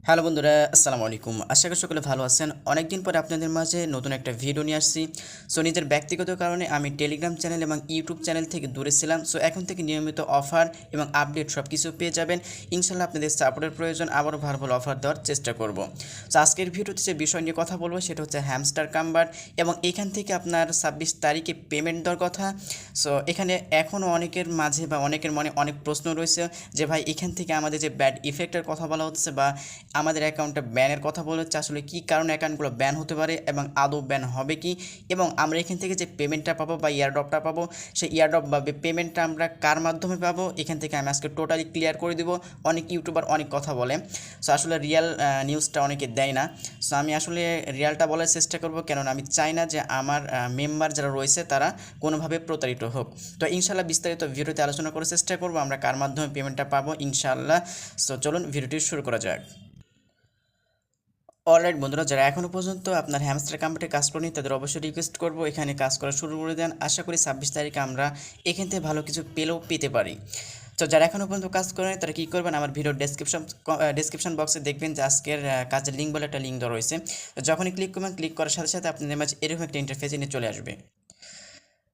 Hello বন্ধুরা, আসসালামু আলাইকুম। আশা করি সকলে ভালো আছেন। অনেক দিন পরে আপনাদের মাঝে নতুন একটা ভিডিও নিয়ে আসছি। সো নিজের ব্যক্তিগত কারণে আমি টেলিগ্রাম চ্যানেল এবং ইউটিউব চ্যানেল থেকে দূরে ছিলাম। সো এখন থেকে নিয়মিত অফার এবং আপডেট সব কিছু পেয়ে যাবেন। ইনশাল্লাহ আপনাদের সাপোর্টের প্রয়োজন, আবারও ভালো ভালো অফার দেওয়ার চেষ্টা করব। সো আজকের ভিডিওতে যে বিষয় নিয়ে কথা বলবো সেটা হচ্ছে হ্যামস্টার কাম্বার, এবং এখান থেকে আপনার 26 তারিখে পেমেন্ট দেওয়ার কথা। সো এখানে এখনও অনেকের মাঝে বা অনেকের মনে অনেক প্রশ্ন রয়েছে যে ভাই এখান থেকে আমাদের যে ব্যাড ইফেক্টের কথা বলা হচ্ছে বা আমাদের অ্যাকাউন্টে ব্যানের কথা বলা হচ্ছে, আসলে কী কারণে অ্যাকাউন্টগুলো ব্যান হতে পারে এবং আদৌ ব্যান হবে কি, এবং আমরা এখান থেকে যে পেমেন্টটা পাবো বা ইয়ারড্রপটা পাবো, সেই ইয়ারড্রপ বা পেমেন্টটা আমরা কার মাধ্যমে পাবো, এখান থেকে আমি আজকে টোটালি ক্লিয়ার করে দিব। অনেক ইউটিউবার অনেক কথা বলে, সো আসলে রিয়েল নিউজটা অনেকে দেয় না। সো আমি আসলে রিয়ালটা বলার চেষ্টা করব, কেননা আমি চাই না যে আমার মেম্বার যারা রয়েছে তারা কোনোভাবে প্রতারিত হোক। তো ইনশাল্লাহ বিস্তারিত ভিডিওতে আলোচনা করার চেষ্টা করব আমরা কার মাধ্যমে পেমেন্টটা পাবো ইনশাল্লাহ। সো চলুন ভিডিওটি শুরু করা যাক। অলরাইট বন্ধুরা, যারা এখনও পর্যন্ত আপনার হ্যামস্টার কাম্বারে কাজ করেনি তাদের অবশ্যই রিকোয়েস্ট করবো এখানে কাজ করা শুরু করে দেন। আশা করি 26 তারিখে আমরা এখান থেকে ভালো কিছু পেতে পারি। তো যারা এখনও পর্যন্ত কাজ করেনি তারা কী করবেন, আমার ভিডিওর ডেসক্রিপশন বক্সে দেখবেন যে আজকের কাজের লিঙ্ক বলে একটা লিঙ্ক দেওয়া রয়েছে। তো যখনই ক্লিক করবেন, ক্লিক করার সাথে সাথে আপনাদের মাঝে এরকম একটা ইন্টারফেসে নিয়ে চলে আসবে।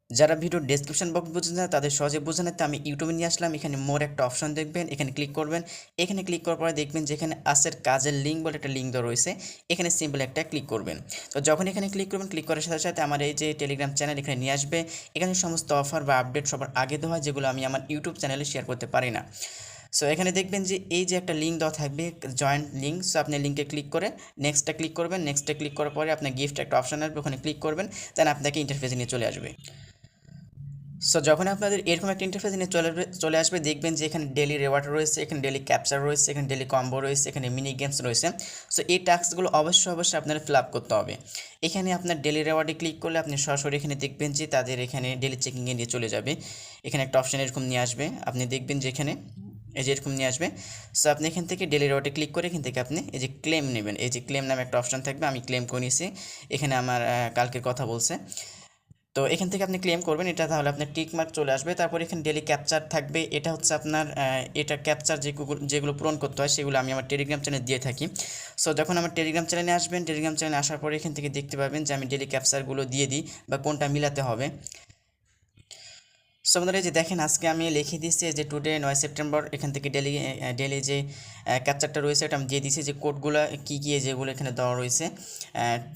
যারা ভিডিওর ডেসক্রিপশন বক্স বুঝছেন না তাদের সহজে বোঝা নিতে আমি ইউটিউবে নিয়ে আসলাম। এখানে মোর একটা অপশন দেখবেন, এখানে ক্লিক করবেন। এখানে ক্লিক করার পরে দেখবেন যে এখানে আজকের কাজের লিঙ্ক বলে একটা লিঙ্ক দেওয়া রয়েছে, এখানে সিম্পল একটা ক্লিক করবেন। তো যখন এখানে ক্লিক করবেন, ক্লিক করার সাথে সাথে আমার এই যে টেলিগ্রাম চ্যানেল এখানে নিয়ে আসবে। এখানে সমস্ত অফার বা আপডেট সবার আগে দেওয়া হয়, যেগুলো আমি আমার ইউটিউব চ্যানেলে শেয়ার করতে পারি না। সো এখানে দেখবেন যে এই যে একটা লিঙ্ক দেওয়া থাকবে, জয়েন্ট লিঙ্ক। সো আপনি লিঙ্কে ক্লিক করে নেক্সটটা ক্লিক করবেন। নেক্সটে ক্লিক করার পরে আপনার গিফট একটা অপশন আসবে, ওখানে ক্লিক করবেন, দেন আপনাকে ইন্টারফেসে নিয়ে চলে আসবে। সো যখন আপনাদের এরকম একটা ইন্টারফেস নিয়ে চলে আসবে, দেখবেন যে এখানে ডেলি রেওয়ার্ড রয়েছে, এখানে ডেলি ক্যাপচার রয়েছে, এখানে ডেলি কম্বো রয়েছে, এখানে মিনি গেমস রয়েছে। সো এই টাস্কগুলো অবশ্যই আপনারা ফিল আপ করতে হবে। এখানে আপনার ডেলি রেওয়ার্ডে ক্লিক করলে আপনি সরাসরি এখানে দেখবেন যে তাদের এখানে ডেলি চেকিংয়ে নিয়ে চলে যাবে। এখানে একটা অপশান এরকম নিয়ে আসবে, আপনি দেখবেন যে এখানে এই যে এরকম নিয়ে আসবে। সো আপনি এখান থেকে ডেলি রেওয়ার্ডে ক্লিক করে এখান থেকে আপনি এই যে ক্লেম নেবেন। এই যে ক্লেম নামে একটা অপশান থাকবে, আমি ক্লেম করে নিয়েছি। এখানে আমার কালকের কথা বলছে। তো এখান থেকে আপনি ক্লেম করবেন এটা, তাহলে আপনার টিক মার্ক চলে আসবে। তারপর এখানে ডেলি ক্যাপচার থাকবে, এটা হচ্ছে আপনার এটা ক্যাপচার যেগুলো পূরণ করতে হয় সেগুলো আমি আমার টেলিগ্রাম চ্যানেলে দিয়ে থাকি। সো যখন আমার টেলিগ্রাম চ্যানেলে আসবেন, টেলিগ্রাম চ্যানেলে আসার পরে এখান থেকে দেখতে পাবেন যে আমি ডেলি ক্যাপচারগুলো দিয়ে দিই বা কোনটা মিলাতে হবে। সো বন্ধুরা, এই যে দেখেন আজকে আমি লিখে দিচ্ছি যে টুডে 9 সেপ্টেম্বর, এখান থেকে ডেলি ডেলি যে ক্যাপচারটা রয়েছে এটা আমি দিয়ে দিচ্ছি, যে কোডগুলো কী কী যেগুলো এখানে দেওয়া রয়েছে।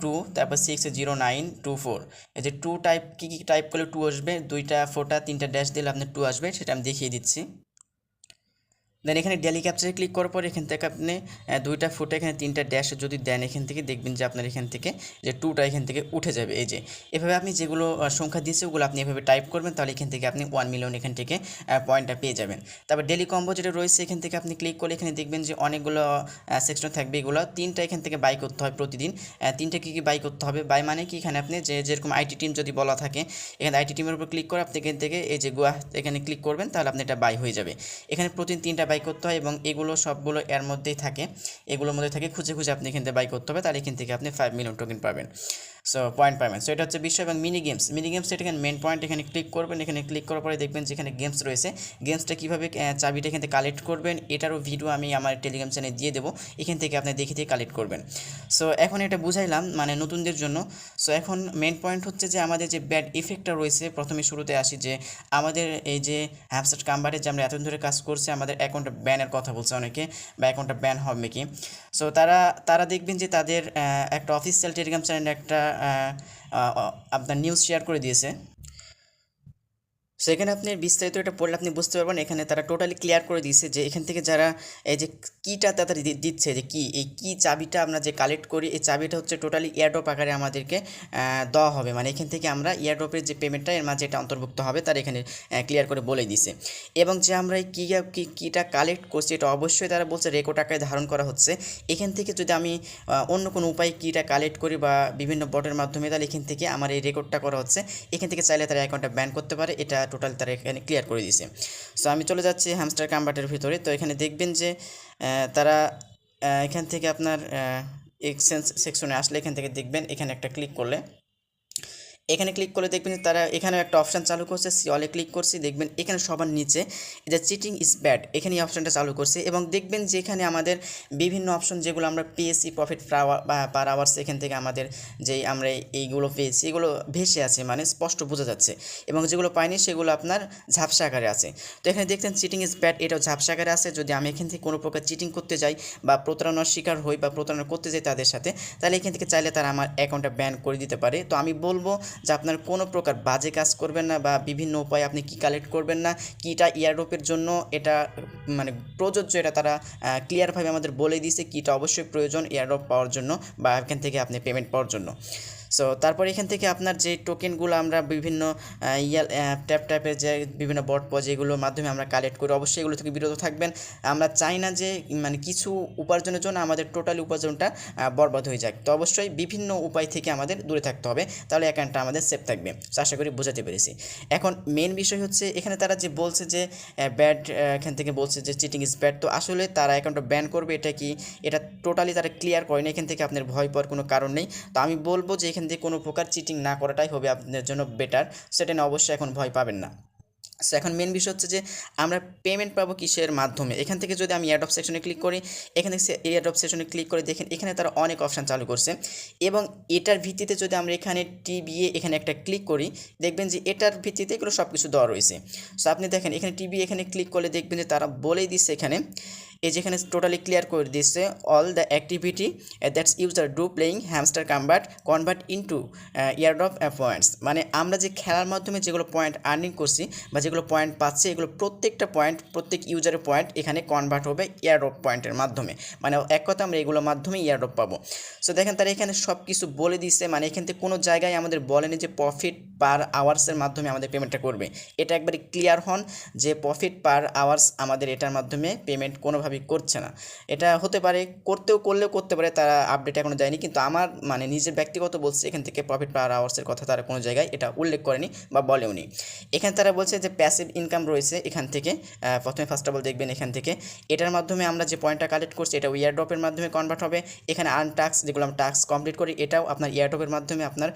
2, তারপর 60924, এই যে 2 টাইপ কী কী টাইপ করলে 2 আসবে, 2টা 4টা 3টা ড্যাশ দিলে আপনার 2 আসবে, সেটা আমি দেখিয়ে দিচ্ছি। দেন এখানে ডেলি ক্যাপচারে ক্লিক করার পর এখান থেকে আপনি 2টা ফুটে এখানে 3টা ড্যাশ যদি দেন, এখান থেকে দেখবেন যে আপনার এখান থেকে যে 2টা এখান থেকে উঠে যাবে। এই যে এভাবে আপনি যেগুলো সংখ্যা দিয়েছে ওগুলো আপনি এভাবে টাইপ করবেন, তাহলে এখান থেকে আপনি 1 মিলিয়ন এখান থেকে পয়েন্টটা পেয়ে যাবেন। তারপর ডেলি কম্বো যেটা রয়েছে এখান থেকে আপনি ক্লিক করলে এখানে দেখবেন যে অনেকগুলো সেকশন থাকবে, এগুলো 3টা এখান থেকে বাই করতে হয় প্রতিদিন। 3টা কী কী বাই করতে হবে, বাই মানে কি, এখানে আপনি যেরকম আইটি টিম যদি বলা থাকে, এখানে আইটি টিমের উপর ক্লিক করে আপনি এখান থেকে এই যে গোয়া এখানে ক্লিক করবেন, তাহলে আপনি এটা বাই হয়ে যাবে। এখানে প্রতিদিন 3টা বাই করতে হয় এবং এগুলো সবগুলো এর মধ্যেই থাকে, এগুলোর মধ্যে থাকে, খুঁজে খুঁজে আপনি এখান থেকে বাই করতে হবে, তাহলে এখান থেকে আপনি 5 মিলিয়ন টোকেন পাবেন। সো পয়েন্ট পাবেন। সো এটা হচ্ছে বিষয়। এবং মিনি গেমস এটা এখানে মেন পয়েন্ট, এখানে ক্লিক করবেন। এখানে ক্লিক করার পরে দেখবেন যেখানে গেমস রয়েছে, গেমসটা কীভাবে চাবিটা এখান থেকে কালেক্ট করবেন এটারও ভিডিও আমি আমার টেলিগ্রাম চ্যানেলে দিয়ে দেবো, এখান থেকে আপনি দেখে দিয়ে কালেক্ট করবেন। সো এখন এটা বুঝাইলাম মানে নতুনদের জন্য। সো এখন মেন পয়েন্ট হচ্ছে যে আমাদের যে ব্যাড ইফেক্টটা রয়েছে, প্রথমে শুরুতে আসি যে আমাদের এই যে হ্যামস্টার কাম্বারে যে আমরা এতদিন ধরে কাজ করছি, আমাদের অ্যাকাউন্টটা ব্যানের কথা বলছে অনেকে, বা অ্যাকাউন্টটা ব্যান হবে কি। সো তারা দেখবেন যে তাদের একটা অফিসিয়াল টেলিগ্রাম চ্যানেলে একটা আপনার নিউজ শেয়ার করে দিয়েছে। সো এখানে আপনি বিস্তারিত এটা পড়লে আপনি বুঝতে পারবেন, এখানে তারা টোটালি ক্লিয়ার করে দিয়েছে যে এখান থেকে যারা এই যে কিটা তারা দিচ্ছে, যে কি এই কি চাবিটা আমরা যে কালেক্ট করি, এই চাবিটা হচ্ছে টোটালি এয়ারড্রপ আকারে আমাদেরকে দেওয়া হবে, মানে এখান থেকে আমরা এয়ারড্রপের যে পেমেন্টটা এর মাঝে এটা অন্তর্ভুক্ত হবে, তারা এখানে ক্লিয়ার করে বলে দিছে। এবং যে আমরা এই কিটা কালেক্ট করছি এটা অবশ্যই তারা বলছে রেকর্ড আকারে ধারণ করা হচ্ছে। এখান থেকে যদি আমি অন্য কোনো উপায়ে কিটা কালেক্ট করি বা বিভিন্ন বটের মাধ্যমে, তাহলে এখান থেকে আমার এই রেকর্ডটা করা হচ্ছে, এখান থেকে চাইলে তারা অ্যাকাউন্টটা ব্যান করতে পারে, এটা টোটাল তারা এখানে ক্লিয়ার করে দিয়েছে। সো আমি চলে যাচ্ছি হ্যামস্টার কাম্বাটের ভিতরে। তো এখানে দেখবেন যে তারা এখান থেকে আপনার এক্সচেঞ্জ সেকশনে আসলে এখান থেকে দেখবেন এখানে একটা ক্লিক করলে এখানে ক্লিক করলে দেখবেন যে তারা এখানে একটা অপশান চালু করছে, সি অলে ক্লিক করছি, দেখবেন এখানে সবার নিচে এটা চিটিং ইজ ব্যাড এখানে এই অপশানটা চালু করছে এবং দেখবেন যে এখানে আমাদের বিভিন্ন অপশন যেগুলো আমরা পেয়েছি প্রফিট পার আওয়ার্স এখান থেকে আমাদের যেই আমরা এইগুলো পেয়েছি এগুলো ভেসে আছে, মানে স্পষ্ট বোঝা যাচ্ছে, এবং যেগুলো পাইনি সেগুলো আপনার ঝাপসা আকারে আছে। তো এখানে দেখছেন চিটিং ইজ ব্যাড এটাও ঝাপসা আকারে আছে। যদি আমি এখান থেকে কোনো প্রকার চিটিং করতে যাই বা প্রতারণার শিকার হই বা প্রতারণা করতে যাই তাদের সাথে, তাহলে এখান থেকে চাইলে তারা আমার অ্যাকাউন্টটা ব্যান করে দিতে পারে। তো আমি বলবো যে আপনার কোনো প্রকার বাজে কাজ করবেন না বা বিভিন্ন উপায়ে আপনি কি কালেক্ট করবেন না, কিটা ইয়ারড্রপের জন্য এটা মানে প্রযোজ্য, এটা তারা ক্লিয়ারভাবে আমাদের বলে দিয়েছে কিটা অবশ্যই প্রয়োজন ইয়ারড্রপ পাওয়ার জন্য বা এখান থেকে আপনি পেমেন্ট পাওয়ার জন্য। সো তারপর এখান থেকে আপনার যে টোকেনগুলো আমরা বিভিন্ন ট্যাপের যে বিভিন্ন বট যেগুলোর মাধ্যমে আমরা কালেক্ট করি, অবশ্যই এগুলো থেকে বিরত থাকবেন। আমরা চাই না যে মানে কিছু উপার্জনের জন্য আমাদের টোটালি উপার্জনটা বরবাদ হয়ে যায়। তো অবশ্যই বিভিন্ন উপায় থেকে আমাদের দূরে থাকতে হবে, তাহলে অ্যাকাউন্টটা আমাদের সেফ থাকবে। তো আশা করি বোঝাতে পেরেছি। এখন মেন বিষয় হচ্ছে এখানে তারা যে বলছে যে ব্যাড, এখান থেকে বলছে যে চিটিং ইজ ব্যাড, তো আসলে তারা অ্যাকাউন্টটা ব্যান করবে এটা কি, এটা টোটালি তারা ক্লিয়ার করেনি। এখান থেকে আপনার ভয় পাওয়ার কোনো কারণ নেই। তো আমি বলবো যে এখান থেকে কোনো প্রকার চিটিং না করাটাই হবে আপনাদের জন্য বেটার, সেটা নিয়ে অবশ্যই এখন ভয় পাবেন না। সো এখন মেন বিষয় হচ্ছে যে আমরা পেমেন্ট পাবো কিসের মাধ্যমে। এখান থেকে যদি আমি অ্যাডপ সেকশনে ক্লিক করি, এখানে অ্যাডপ সেকশনে ক্লিক করে দেখেন এখানে তারা অনেক অপশান চালু করছে এবং এটার ভিত্তিতে যদি আমরা এখানে টিবিএ এখানে একটা ক্লিক করি, দেখবেন যে এটার ভিত্তিতে এগুলো সব কিছু দেওয়া রয়েছে। সো আপনি দেখেন এখানে টিবিএ এখানে ক্লিক করলে দেখবেন যে তারা বলেই দিচ্ছে এখানে এই যেখানে টোটালি ক্লিয়ার করে দিচ্ছে all the activity that's user do playing hamster convert into airdrop points, মানে আমরা যে খেলার মাধ্যমে যেগুলো পয়েন্ট আর্নিং করছি বা যেগুলো পয়েন্ট পাচ্ছে এগুলো প্রত্যেকটা পয়েন্ট প্রত্যেক ইউজারের পয়েন্ট এখানে কনভার্ট হবে ইয়ারড্রপ পয়েন্টের মাধ্যমে, মানে এক কথা আমরা এগুলোর মাধ্যমে ইয়ারড্রপ পাবো। সো দেখেন তারা এখানে সব কিছু বলে দিচ্ছে, মানে এখান থেকে কোনো জায়গায় আমাদের বলেনি যে প্রফিট পার আওয়ার্সের মাধ্যমে আমাদের পেমেন্টটা করবে। এটা একবারে ক্লিয়ার হন যে প্রফিট পার আওয়ার্স আমাদের এটার মাধ্যমে পেমেন্ট কোনোভাবে করছে না। এটা হতে পারে করলেও করতে পারে, তারা আপডেট এখনো দেয়নি, কিন্তু আমার মানে নিজের ব্যক্তিগত বলছে এখান থেকে প্রফিট পার আওয়ার্সের কথা তারা কোনো জায়গায় এটা উল্লেখ করেনি বা বলেওনি। এখানে তারা বলছে যে প্যাসিভ ইনকাম রয়েছে এখান থেকে, প্রথমে ফার্স্ট অফ অল দেখবেন এখান থেকে এটার মাধ্যমে আমরা যে পয়েন্টটা কালেক্ট করছি এটা ইয়ারড্রপের মাধ্যমে কনভার্ট হবে। এখানে আর্ন টাস্ক যেগুলো আমরা টাস্ক কমপ্লিট করি এটাও আপনার ইয়ারড্রপের মাধ্যমে আপনার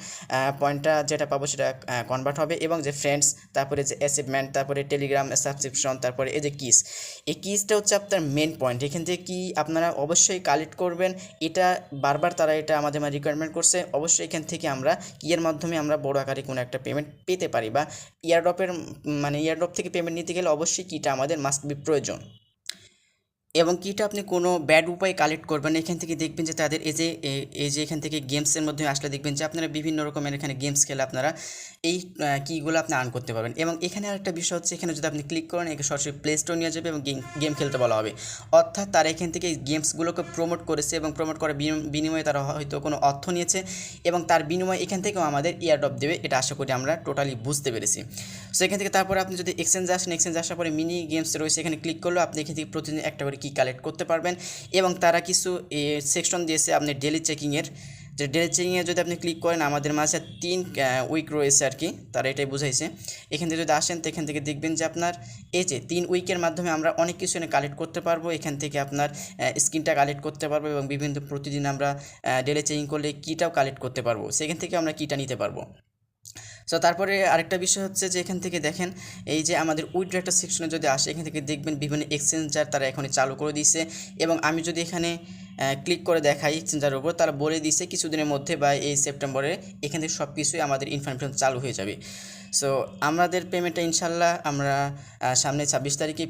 পয়েন্টটা যেটা পাবো সেটা কনভার্ট হবে, এবং যে ফ্রেন্ডস, তারপরে যে অ্যাচিভমেন্ট, তারপরে টেলিগ্রাম সাবস্ক্রিপশন, তারপরে এই যে কিস, এই কিসটা হচ্ছে আপনার মেন পয়েন্ট। এখান থেকে কি আপনারা অবশ্যই কালেক্ট করবেন, এটা বারবার তারা এটা আমাদের রিকোয়ারমেন্ট করছে। অবশ্যই এখান থেকে আমরা কিয়ের মাধ্যমে আমরা বড় আকারে কোনো একটা পেমেন্ট পেতে পারি বা ইয়ারড্রপের মানে ইয়ারড্রপ থেকে পেমেন্ট নিতে গেলে অবশ্যই কিটা আমাদের মাস্ট বি প্রয়োজন, এবং কিটা আপনি কোনো ব্যাড উপায়ে কালেক্ট করবেন। এখান থেকে দেখবেন যে তাদের এই যে এখান থেকে গেমসের মধ্যে আসলে দেখবেন যে আপনারা বিভিন্ন রকমের এখানে গেমস খেলে আপনারা এই কিগুলো আপনি আর্ন করতে পারবেন। এবং এখানে আরেকটা বিষয় হচ্ছে এখানে যদি আপনি ক্লিক করেন একে সরাসরি প্লে স্টোর নিয়ে যাবে এবং গেম খেলতে বলা হবে, অর্থাৎ তারা এখান থেকে এই গেমসগুলোকে প্রমোট করেছে এবং প্রমোট করার বিনিময়ে তারা হয়তো কোনো অর্থ নিয়েছে এবং তার বিনিময়ে এখান থেকেও আমাদের ইয়ারড্রপ দেবে, এটা আশা করি আমরা টোটালি বুঝতে পেরেছি। সো এখান থেকে তারপরে আপনি যদি এক্সচেঞ্জ আসেন, এক্সচেঞ্জ আসার পরে মিনি গেমস রয়েছে এখানে ক্লিক করলেও আপনি এখান থেকে প্রতিদিন একটা করে কি কালেক্ট করতে পারবেন। এবং তারা কিছু সেকশন দিয়েছে আপনি ডেলি চেকিংয়ের, যে ডেলি চেকিংয়ে যদি আপনি ক্লিক করেন আমাদের মাঝে 3 উইক রয়েছে আর কি, তারা এটাই বুঝাইছে। এখান থেকে যদি আসেন তো এখান থেকে দেখবেন যে আপনার এই যে 3 উইকের মাধ্যমে আমরা অনেক কিছু এনে কালেক্ট করতে পারবো। এখান থেকে আপনার স্ক্রিনটা কালেক্ট করতে পারবো এবং বিভিন্ন প্রতিদিন আমরা ডেলি চেকিং করলে কিটাও কালেক্ট করতে পারবো, সেখান থেকে আমরা কিটা নিতে পারবো। সো তারপরে আরেকটা বিষয় হচ্ছে যে এখান থেকে দেখেন এই যে আমাদের উইথড্র একটা সেকশনে যদি আসে এখান থেকে দেখবেন বিভিন্ন এক্সচেঞ্জার তারা এখনই চালু করে দিয়েছে, এবং আমি যদি এখানে ক্লিক করে দেখাই এক্সচেঞ্জারের উপর, তারা বলে দিয়েছে কিছুদিনের মধ্যে বা এই সেপ্টেম্বরে এখান থেকে সব কিছুই আমাদের ইনফরমেশন চালু হয়ে যাবে। সো আমাদের পেমেন্টটা ইনশাল্লাহ আমরা সামনে 26 তারিখে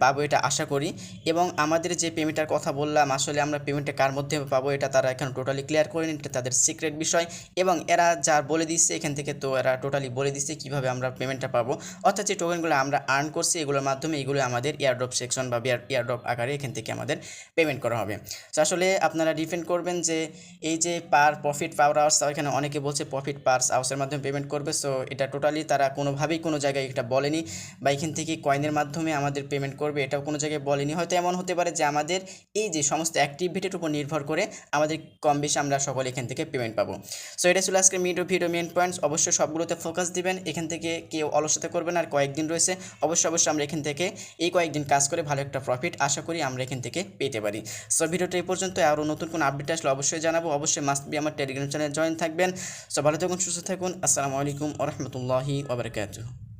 পাবো এটা আশা করি। এবং আমাদের যে পেমেন্টটার কথা বললাম আসলে আমরা পেমেন্টটা কার মধ্যে পাবো এটা তারা এখন টোটালি ক্লিয়ার করেনি, এটা তাদের সিক্রেট বিষয়। এবং এরা যা বলে দিচ্ছে এখান থেকে, তো এরা টোটালি বলে দিচ্ছে কীভাবে আমরা পেমেন্টটা পাবো, অর্থাৎ যে টোকেনগুলো আমরা আর্ন করছি এগুলোর মাধ্যমে এগুলো আমাদের ইয়ারড্রপ সেকশন বা ইয়ারড্রপ আকারে এখান থেকে আমাদের পেমেন্ট করা হবে। সো আসলে আপনারা ডিপেন্ড করবেন যে এই যে প্রফিট পার আওয়ার্স, এখানে অনেকে বলছে প্রফিট পার আওয়ার্সের মাধ্যমে পেমেন্ট করবে। সো এটা টোটালি টোটালি তারা কোনোভাবেই কোনো জায়গায় এটা বলেনি বা এখান থেকে কয়েনের মাধ্যমে আমাদের পেমেন্ট করবে এটাও কোনো জায়গায় বলেনি। হয়তো এমন হতে পারে যে আমাদের এই যে সমস্ত অ্যাক্টিভিটির উপর নির্ভর করে আমাদের কম বেশি আমরা সকলে এখান থেকে পেমেন্ট পাবো। সো এটা ছিল আজকে ভিডিও মেন পয়েন্টস। অবশ্যই সবগুলোতে ফোকাস দিবেন, এখান থেকে কেউ অলসতা করবেন। আর কয়েকদিন রয়েছে, অবশ্যই আমরা এখান থেকে এই কয়েকদিন কাজ করে ভালো একটা প্রফিট আশা করি আমরা এখান থেকে পেতে পারি। সো ভিডিওটা এই পর্যন্ত, আরও নতুন কোনো আপডেট আসলে অবশ্যই জানাবো। অবশ্যই মাস্ট বি আমার টেলিগ্রাম চ্যানেল জয়েন থাকবেন। সো ভালো থাকুন, সুস্থ থাকুন। আসসালামু আলাইকুম ওয়া রাহমাতুল্লাহি ওয়া বারাকাতুহু।